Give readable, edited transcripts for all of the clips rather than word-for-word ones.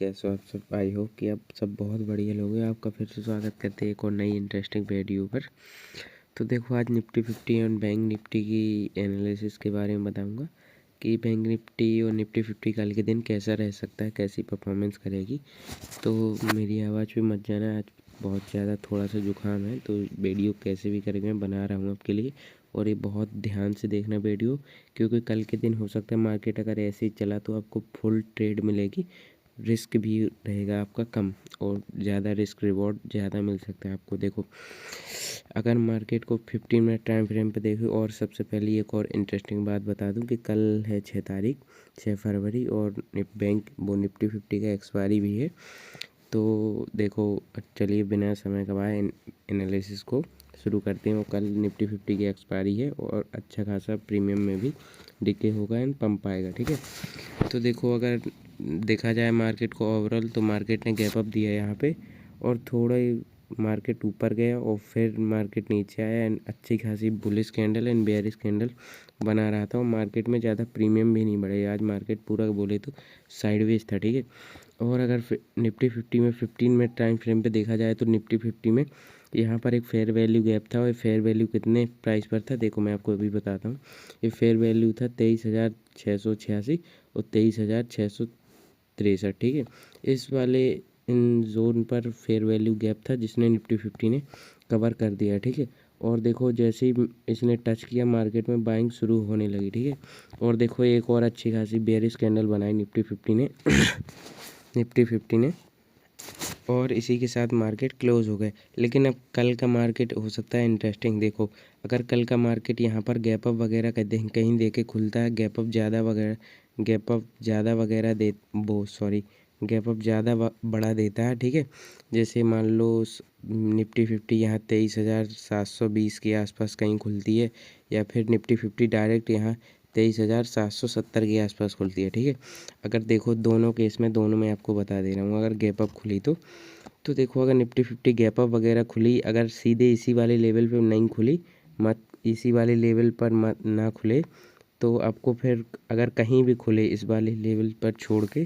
कैसे हो आप सब। आई होप कि आप सब बहुत बढ़िया लोग हैं। आपका फिर से स्वागत करते हैं एक और नई इंटरेस्टिंग वीडियो पर। तो देखो आज निफ्टी 50 और बैंक निफ्टी की एनालिसिस के बारे में बताऊंगा कि बैंक निफ्टी और निफ्टी 50 कल के दिन कैसा रह सकता है, कैसी परफॉर्मेंस करेगी। तो मेरी आवाज़ भी मत जाना, आज बहुत ज़्यादा थोड़ा सा जुकाम है, तो वीडियो कैसे भी करके मैं बना रहा हूँ आपके लिए। और ये बहुत ध्यान से देखना वीडियो, क्योंकि कल के दिन हो सकता है मार्केट अगर ऐसे ही चला तो आपको फुल ट्रेड मिलेगी, रिस्क भी रहेगा आपका कम और ज़्यादा रिस्क रिवॉर्ड ज़्यादा मिल सकता है आपको। देखो अगर मार्केट को 15 मिनट टाइम फ्रेम पे देखो, और सबसे पहले एक और इंटरेस्टिंग बात बता दूं कि कल है 6 फरवरी और निफ्टी 50 का एक्सपायरी भी है। तो देखो चलिए बिना समय गवाए एनालिसिस को शुरू करते हैं। और कल निफ्टी 50 की एक्सपायरी है और अच्छा खासा प्रीमियम में भी डिके होगा एंड पंप आएगा, ठीक है। तो देखो अगर देखा जाए मार्केट को ओवरऑल, तो मार्केट ने गैप अप दिया यहाँ पे और थोड़ा ही मार्केट ऊपर गया और फिर मार्केट नीचे आया एंड अच्छी खासी bullish candle and bearish candle बना रहा था। और मार्केट में ज़्यादा प्रीमियम भी नहीं बढ़े, आज मार्केट पूरा बोले तो साइडवेज था, ठीक है। और अगर निफ्टी 50 में 15 मिनट टाइम फ्रेम पे देखा जाए तो निफ्टी 50 में यहाँ पर एक फेयर वैल्यू गैप था। और फेयर वैल्यू कितने प्राइस पर था देखो मैं आपको अभी बताता हूँ। ये फेयर वैल्यू था 23,686 और 23,663, ठीक है। इस वाले इन जोन पर फेयर वैल्यू गैप था जिसने निफ्टी 50 ने कवर कर दिया, ठीक है। और देखो जैसे ही इसने टच किया मार्केट में बाइंग शुरू होने लगी, ठीक है। और देखो एक और अच्छी खासी बेयरिश कैंडल बनाई निफ्टी 50 ने निफ्टी 50 ने, और इसी के साथ मार्केट क्लोज हो गए। लेकिन अब कल का मार्केट हो सकता है इंटरेस्टिंग। देखो अगर कल का मार्केट यहाँ पर गैप अप वगैरह कहीं दे के खुलता है, गैप अप ज़्यादा वगैरह दे वो सॉरी गैप अप ज़्यादा बड़ा देता है, ठीक है। जैसे मान लो निफ्टी 50 यहाँ 23,720 के आसपास कहीं खुलती है, या फिर निफ्टी 50 डायरेक्ट यहाँ 23,770 के आसपास खुलती है, ठीक है। अगर देखो दोनों केस में, दोनों में आपको बता दे रहा हूँ, अगर गैप अप खुली तो देखो अगर निफ्टी 50 गैप अप वगैरह खुली, अगर सीधे इसी वाले लेवल पे नहीं खुली, मत इसी वाले लेवल पर मत ना खुले, तो आपको फिर अगर कहीं भी खुले इस वाले लेवल पर छोड़ के,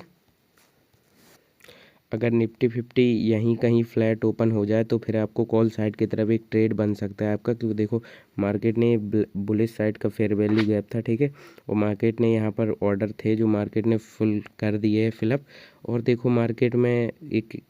अगर निफ्टी 50 यहीं कहीं फ्लैट ओपन हो जाए तो फिर आपको कॉल साइड की तरफ एक ट्रेड बन सकता है आपका। क्योंकि देखो मार्केट ने बुलिश साइड का फेयर वैल्यू गैप था, ठीक है। और मार्केट ने यहाँ पर ऑर्डर थे जो मार्केट ने फुल कर दिए है फिलअप। और देखो मार्केट में एक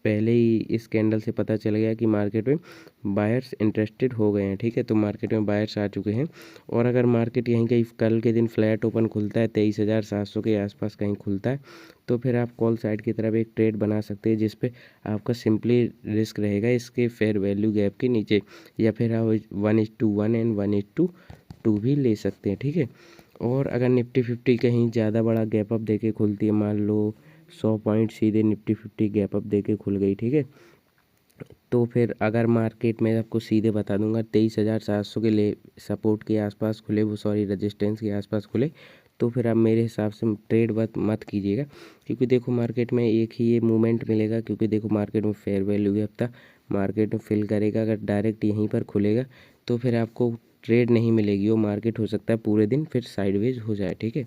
पहले ही इस कैंडल से पता चल गया कि मार्केट में बायर्स इंटरेस्टेड हो गए हैं, ठीक है। तो मार्केट में बायर्स आ चुके हैं। और अगर मार्केट यहीं कहीं कल के दिन फ्लैट ओपन खुलता है, 23,700 के आसपास कहीं खुलता है, तो फिर आप कॉल साइड की तरफ एक ट्रेड बना सकते हैं, जिसपे आपका सिंपली रिस्क रहेगा इसके फेयर वैल्यू गैप के नीचे, या फिर आप 1:1 एंड 1:2 भी ले सकते हैं, ठीक है। और अगर निफ्टी 50 कहीं ज़्यादा बड़ा गैप अप देके खुलती है, मान लो 100 पॉइंट सीधे निफ्टी 50 गैप अप देके खुल गई, ठीक है। तो फिर अगर मार्केट में आपको सीधे बता दूंगा 23,700 के लिए सपोर्ट के आसपास खुले, वो सॉरी रेजिस्टेंस के आसपास खुले, तो फिर आप मेरे हिसाब से ट्रेड मत कीजिएगा। क्योंकि देखो मार्केट में एक ही ये मूवमेंट मिलेगा, क्योंकि देखो मार्केट में फेयर वैल्यू गैप था, मार्केट में फिल करेगा, अगर डायरेक्ट यहीं पर खुलेगा तो फिर आपको ट्रेड नहीं मिलेगी। वो मार्केट हो सकता है पूरे दिन फिर साइडवेज हो जाए, ठीक है।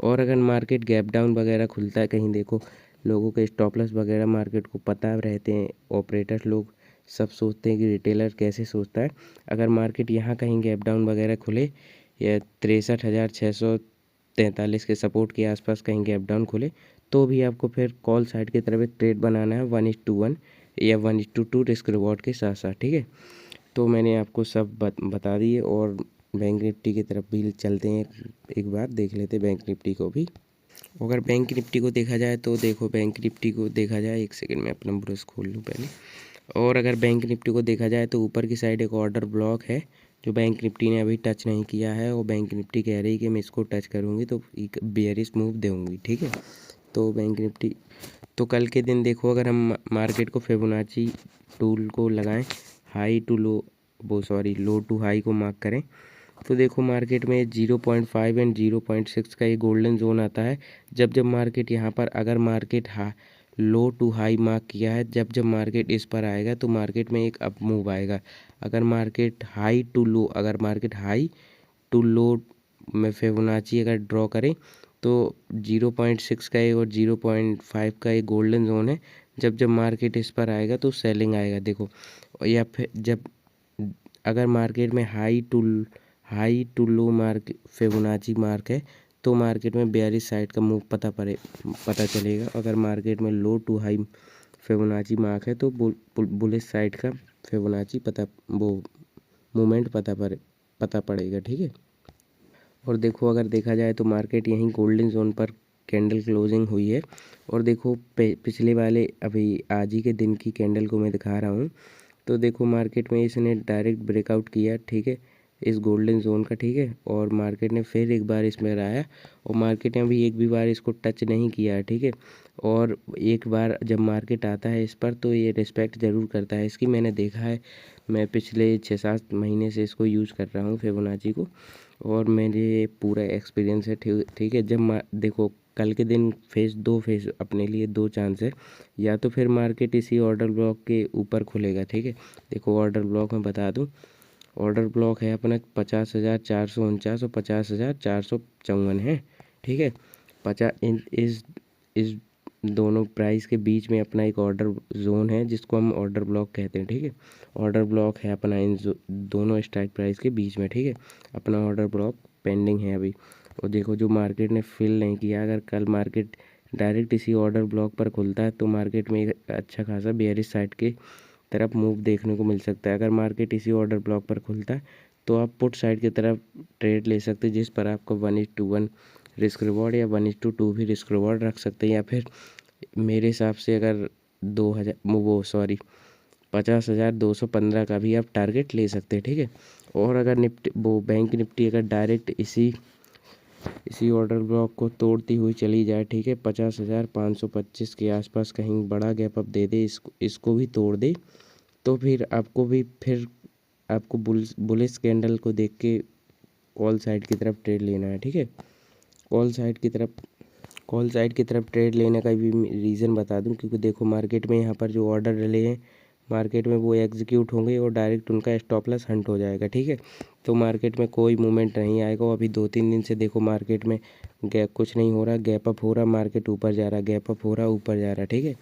और अगर मार्केट गैप डाउन वगैरह खुलता है कहीं, देखो लोगों के स्टॉप लॉस वगैरह मार्केट को पता रहते हैं, ऑपरेटर लोग सब सोचते हैं कि रिटेलर कैसे सोचता है। अगर मार्केट यहाँ कहीं गैप डाउन वगैरह खुले, या 63,643 के सपोर्ट के आसपास कहीं गैप डाउन खुले, तो भी आपको फिर कॉल साइड की तरफ एक ट्रेड बनाना है 1:1 या 1:2 रिस्क रिवॉर्ड के साथ साथ, ठीक है। तो मैंने आपको सब बता दिए। और बैंक निफ्टी की तरफ भी चलते हैं, एक बार देख लेते हैं बैंक निफ्टी को भी। अगर बैंक निफ्टी को देखा जाए तो देखो बैंक निफ्टी को देखा जाए, एक सेकंड में अपना ब्रश खोल लूँ पहले। और अगर बैंक निफ्टी को देखा जाए तो ऊपर की साइड एक ऑर्डर ब्लॉक है जो बैंक निफ्टी ने अभी टच नहीं किया है, और बैंक निफ्टी कह रही है कि मैं इसको टच करूँगी तो एक बेयरिश मूव दूँगी, ठीक है। तो बैंक निफ्टी तो कल के दिन देखो अगर हम मार्केट को फिबोनाची टूल को लगाएं, हाई टू लो वो सॉरी लो टू हाई को मार्क करें, तो देखो मार्केट में 0.5 एंड 0.6 का ये गोल्डन जोन आता है। जब जब मार्केट यहाँ पर अगर market low to high mark किया है, जब जब मार्केट इस पर आएगा तो मार्केट में एक अप मूव आएगा। अगर मार्केट हाई टू लो में फिबोनाची अगर ड्रॉ करें तो 0.6 का एक और 0.5 का एक गोल्डन जोन है। जब जब मार्केट इस पर आएगा तो सेलिंग आएगा देखो। या फिर जब अगर मार्केट में high to low mark Fibonacci mark है तो मार्केट में बेयरिश साइड का मूव पता चलेगा। अगर मार्केट में लो टू हाई फिबोनाची मार्क है तो बुलिश साइड का फिबोनाची मूवमेंट पता पड़ेगा, ठीक है। और देखो अगर देखा जाए तो मार्केट यहीं गोल्डन जोन पर कैंडल क्लोजिंग हुई है। और देखो पिछले वाले अभी आज ही के दिन की कैंडल को मैं दिखा रहा हूँ। तो देखो मार्केट में इसने डायरेक्ट ब्रेकआउट किया, ठीक है, इस गोल्डन जोन का, ठीक है। और मार्केट ने फिर एक बार इसमें आया और मार्केट ने अभी एक भी बार इसको टच नहीं किया है, ठीक है। और एक बार जब मार्केट आता है इस पर तो ये रिस्पेक्ट ज़रूर करता है इसकी। मैंने देखा है, मैं पिछले 6-7 महीने से इसको यूज़ कर रहा हूँ फिबोनाची को, और मेरे पूरा एक्सपीरियंस है, ठीक है। जब देखो कल के दिन दो फेज अपने लिए दो चांस है। या तो फिर मार्केट इसी ऑर्डर ब्लॉक के ऊपर खुलेगा, ठीक है। देखो ऑर्डर ब्लॉक में बता दूं, ऑर्डर ब्लॉक है अपना 50,449 और 50,454 है, ठीक है। इस दोनों प्राइस के बीच में अपना एक ऑर्डर जोन है जिसको हम ऑर्डर ब्लॉक कहते हैं, ठीक है। ऑर्डर ब्लॉक है अपना इन दोनों स्ट्राइक प्राइस के बीच में, ठीक है। अपना ऑर्डर ब्लॉक पेंडिंग है अभी। और देखो जो मार्केट ने फिल नहीं किया, अगर कल मार्केट डायरेक्ट इसी ऑर्डर ब्लॉक पर खुलता है तो मार्केट में एक अच्छा खासा बेयरिश साइड की तरफ मूव देखने को मिल सकता है। अगर मार्केट इसी ऑर्डर ब्लॉक पर खुलता है तो आप पुट साइड की तरफ ट्रेड ले सकते हैं, जिस पर आपको 1:1 रिस्क रिवॉर्ड या 1:2 भी रिस्क रिवॉर्ड रख सकते हैं। या फिर मेरे हिसाब से अगर 50,215 का भी आप टारगेट ले सकते हैं, ठीक है। और अगर बैंक निफ्टी अगर डायरेक्ट इसी ऑर्डर ब्लॉक को तोड़ती हुई चली जाए, ठीक है, 50,525 के आसपास कहीं बड़ा गैप अप दे दे, इसको भी तोड़ दे, तो फिर आपको बुलिश कैंडल को देख के कॉल साइड की तरफ ट्रेड लेना है, ठीक है। कॉल साइड की तरफ ट्रेड लेने का भी रीज़न बता दूं, क्योंकि देखो मार्केट में यहाँ पर जो ऑर्डर डले हैं मार्केट में वो एग्जीक्यूट होंगे और डायरेक्ट उनका स्टॉप लॉस हंट हो जाएगा, ठीक है। तो मार्केट में कोई मूवमेंट नहीं आएगा। अभी 2-3 दिन से देखो मार्केट में कुछ नहीं हो रहा, गैप अप हो रहा, मार्केट ऊपर जा रहा, गैप अप हो रहा, ऊपर जा रहा, ठीक है।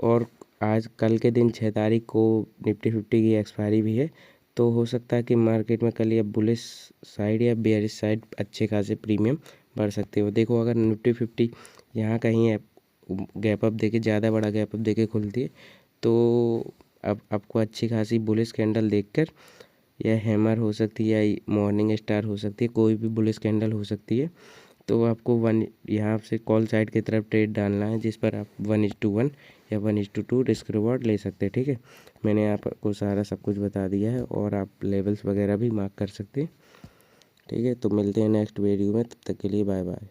और आज कल के दिन 6 तारीख को निफ्टी 50 की एक्सपायरी भी है। तो हो सकता है कि मार्केट में कल या बुलिश साइड या बेयरिश साइड अच्छे खासे प्रीमियम बढ़ सकते हो। देखो अगर निफ्टी 50 यहाँ कहीं गैप अप देके ज़्यादा बड़ा गैप अप देके खुलती है तो अब आपको अच्छी खासी बुलिश कैंडल देखकर या हैमर हो सकती है या मॉर्निंग स्टार हो सकती है, कोई भी बुलिश कैंडल हो सकती है। तो आपको यहाँ से कॉल साइड की तरफ ट्रेड डालना है, जिस पर आप 1:1 या 1:2 रिस्क रिवॉर्ड ले सकते हैं, ठीक है। मैंने आपको सारा सब कुछ बता दिया है और आप लेवल्स वगैरह भी मार्क कर सकते हैं, ठीक है। तो मिलते हैं नेक्स्ट वीडियो में, तब तक के लिए बाय बाय।